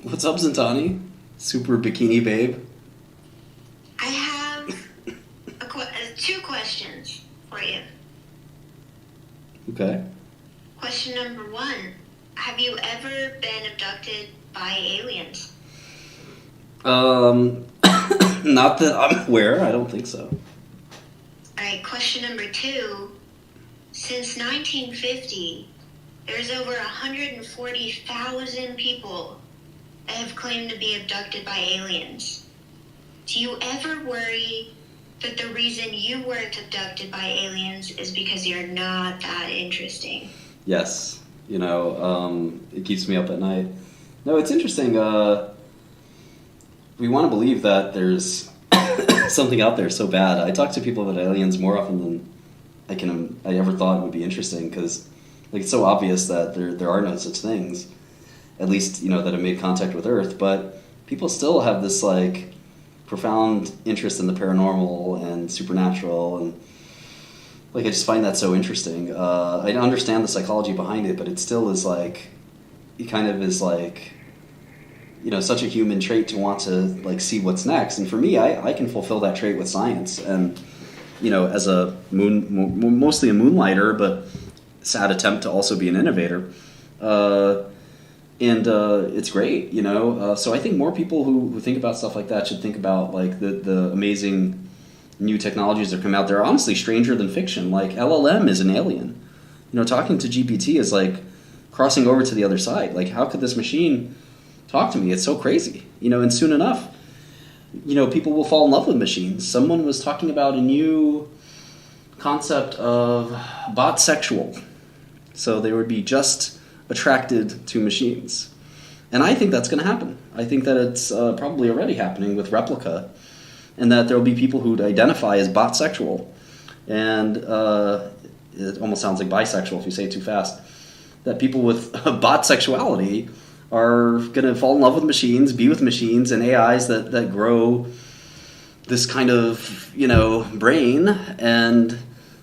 What's up, Zantani? Super bikini babe. I have two questions for you. Okay. Question number one. Have you ever been abducted by aliens? Not that I'm aware. I don't think so. Alright, question number two. Since 1950, there's over 140,000 people that have claimed to be abducted by aliens. Do you ever worry that the reason you weren't abducted by aliens is because you're not that interesting? Yes. It keeps me up at night. No, it's interesting. We want to believe that there's something out there so bad. I talk to people about aliens more often than I ever thought would be interesting, because it's so obvious that there are no such things, at least that have made contact with Earth. But people still have this profound interest in the paranormal and supernatural, and I just find that so interesting. I understand the psychology behind it, but it still is it kind of is such a human trait to want to see what's next. And for me, I can fulfill that trait with science, and as a mostly a moonlighter, but sad attempt to also be an innovator. And it's great, So I think more people who think about stuff like that should think about the amazing new technologies that come out. They're honestly stranger than fiction. LLM is an alien. Talking to GPT is crossing over to the other side. How could this machine talk to me? It's so crazy, and soon enough, people will fall in love with machines. Someone was talking about a new concept of bot sexual. So they would be just attracted to machines. And I think that's going to happen. I think that it's probably already happening with Replica, and that there will be people who identify as bot sexual. And it almost sounds like bisexual if you say it too fast. That people with bot sexuality are going to fall in love with machines, be with machines and AIs that grow this kind of, brain, and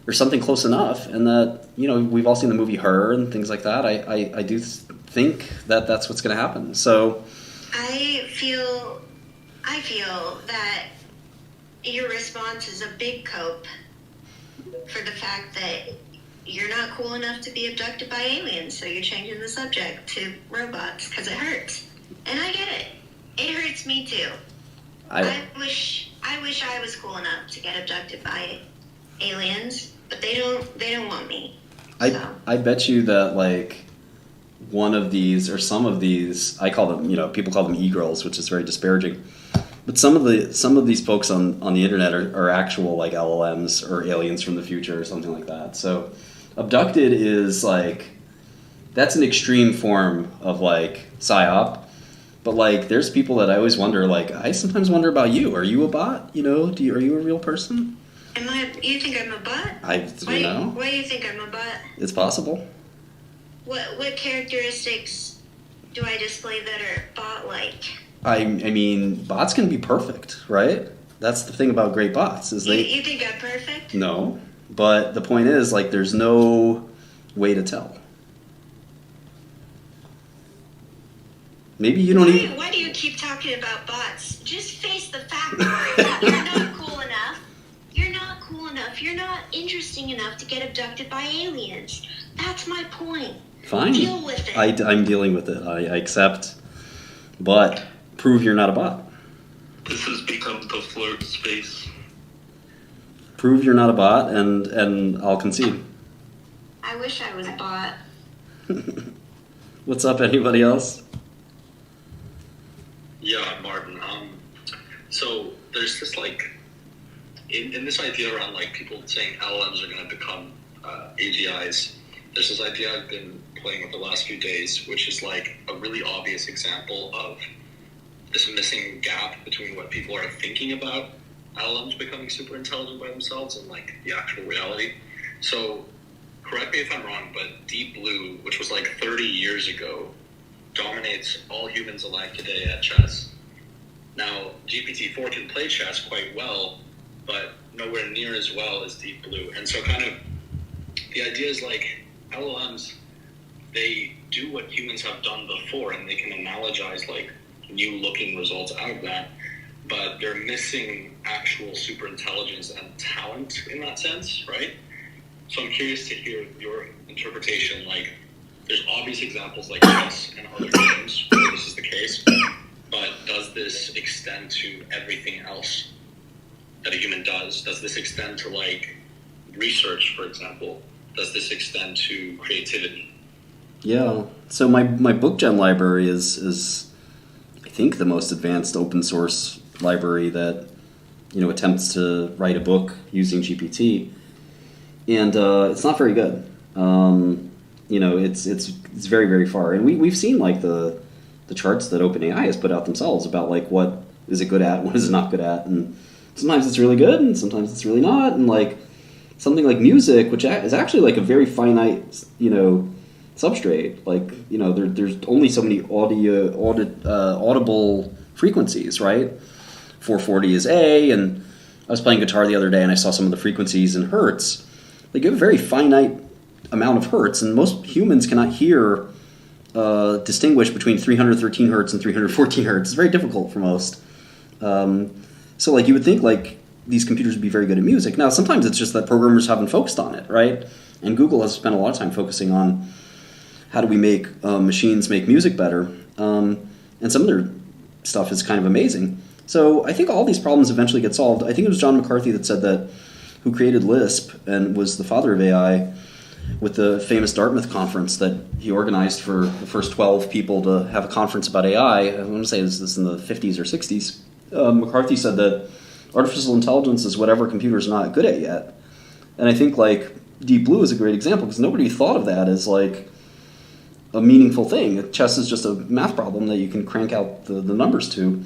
or something close enough, and that, we've all seen the movie Her and things like that. I do think that that's what's going to happen. So I feel that your response is a big cope for the fact that you're not cool enough to be abducted by aliens, so you're changing the subject to robots because it hurts. And I get it. It hurts me too. I wish I was cool enough to get abducted by aliens, but they don't want me. I bet you that one of these or some of these, I call them, people call them e-girls, which is very disparaging. But some of these folks on the internet are actual LLMs or aliens from the future or something like that. So abducted is that's an extreme form of psyop. But there's people that I always wonder, I sometimes wonder about you. Are you a bot? Are you a real person? You think I'm a bot? Why do you think I'm a bot? It's possible. What characteristics do I display that are bot-like? I mean, bots can be perfect, right? That's the thing about great bots is You think I'm perfect? No, but the point is there's no way to tell. Maybe you don't even. Why do you keep talking about bots? Just face the fact that you're not cool enough. You're not cool enough. You're not interesting enough to get abducted by aliens. That's my point. Fine. Deal with it. I'm dealing with it. I accept. But prove you're not a bot. This has become the flirt space. Prove you're not a bot, and I'll concede. I wish I was a bot. What's up, anybody else? Yeah, Martin. So there's this in this idea around people saying LLMs are going to become AGIs. There's this idea I've been playing with the last few days, which is a really obvious example of this missing gap between what people are thinking about LLMs becoming super intelligent by themselves and the actual reality. So correct me if I'm wrong, but Deep Blue, which was 30 years ago, dominates all humans alive today at chess. Now, GPT-4 can play chess quite well, but nowhere near as well as Deep Blue. And so kind of the idea is LLMs, they do what humans have done before, and they can analogize new looking results out of that, but they're missing actual super intelligence and talent in that sense, right? So I'm curious to hear your interpretation. Like, there's obvious examples like chess and other games where this is the case, but does this extend to everything else that a human does? Does this extend to, like, research, for example? Does this extend to creativity? Yeah. So my book gen library is I think the most advanced open source library that attempts to write a book using GPT, and it's not very good. It's very, very far, and we've seen like the charts that OpenAI has put out themselves about like what is it good at, what is it not good at, and sometimes it's really good, and sometimes it's really not, and like something like music, which is actually like a very finite, substrate. Like, there's only so many audible frequencies, right? 440 is A, and I was playing guitar the other day, and I saw some of the frequencies in hertz. They give a very finite amount of hertz, and most humans cannot distinguish between 313 hertz and 314 hertz. It's very difficult for most. So, like, you would think, like, these computers would be very good at music. Now, sometimes it's just that programmers haven't focused on it, right? And Google has spent a lot of time focusing on how do we make machines make music better. And some of their stuff is kind of amazing. So I think all these problems eventually get solved. I think it was John McCarthy that said that, who created Lisp and was the father of AI, with the famous Dartmouth conference that he organized for the first 12 people to have a conference about AI. I want to say this in the 50s or 60s. McCarthy said that artificial intelligence is whatever computers are not good at yet. And I think like Deep Blue is a great example because nobody thought of that as like a meaningful thing. Chess is just a math problem that you can crank out the numbers to.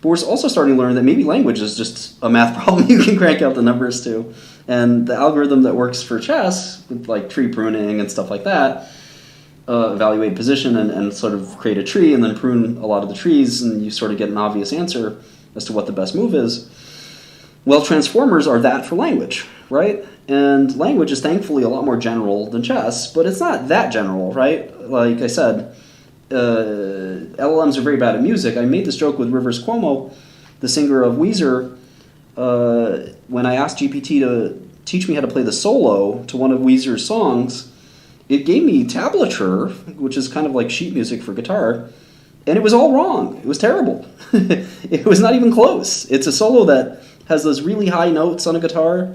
But we're also starting to learn that maybe language is just a math problem you can crank out the numbers to. And the algorithm that works for chess, with like tree pruning and stuff like that, evaluate position and sort of create a tree and then prune a lot of the trees, and you sort of get an obvious answer as to what the best move is. Well, transformers are that for language, right? And language is thankfully a lot more general than chess, but it's not that general, right? Like I said, LLMs are very bad at music. I made this joke with Rivers Cuomo, the singer of Weezer, when I asked GPT to teach me how to play the solo to one of Weezer's songs. It gave me tablature, which is kind of like sheet music for guitar, and it was all wrong. It was terrible. It was not even close. It's a solo that has those really high notes on a guitar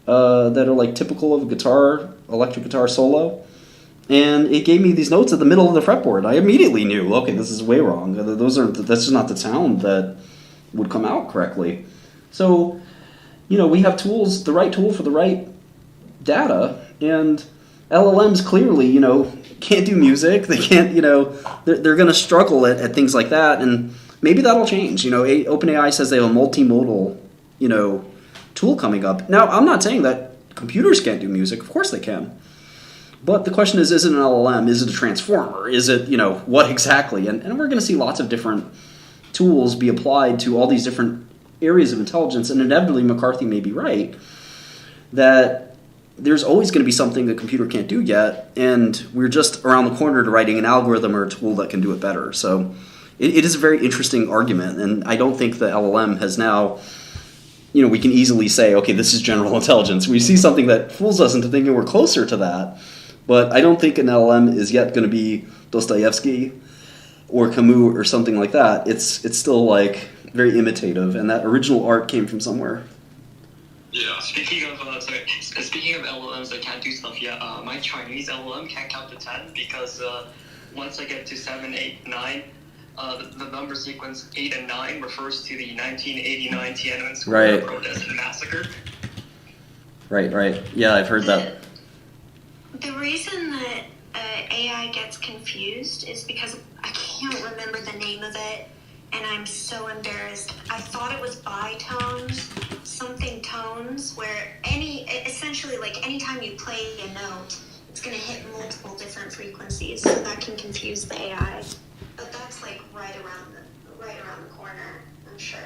that are like typical of a electric guitar solo. And it gave me these notes at the middle of the fretboard. I immediately knew, okay, this is way wrong. That's just not the sound that would come out correctly. So, we have tools, the right tool for the right data, and LLMs clearly, can't do music. They can't, they're going to struggle at things like that, and maybe that'll change. OpenAI says they have a multimodal, tool coming up. Now, I'm not saying that computers can't do music. Of course they can. But the question is it an LLM? Is it a transformer? Is it, what exactly? And we're going to see lots of different tools be applied to all these different areas of intelligence, and inevitably McCarthy may be right, that there's always going to be something the computer can't do yet, and we're just around the corner to writing an algorithm or a tool that can do it better. So it is a very interesting argument, and I don't think the LLM has now, we can easily say, okay, this is general intelligence. We see something that fools us into thinking we're closer to that, but I don't think an LLM is yet going to be Dostoevsky or Camus or something like that. It's still like very imitative, and that original art came from somewhere. Yeah. Speaking of LLMs that can't do stuff yet, my Chinese LLM can't count to 10 because once I get to 7, 8, 9, the number sequence 8 and 9 refers to the 1989 Tiananmen Square protest and massacre. Right. Yeah, I've heard that. The reason that AI gets confused is because I can't remember the name of it, and I'm so embarrassed. I thought it was bitones, something tones, where essentially like anytime you play a note, it's going to hit multiple different frequencies, so that can confuse the AI. But that's like right around the corner, I'm sure.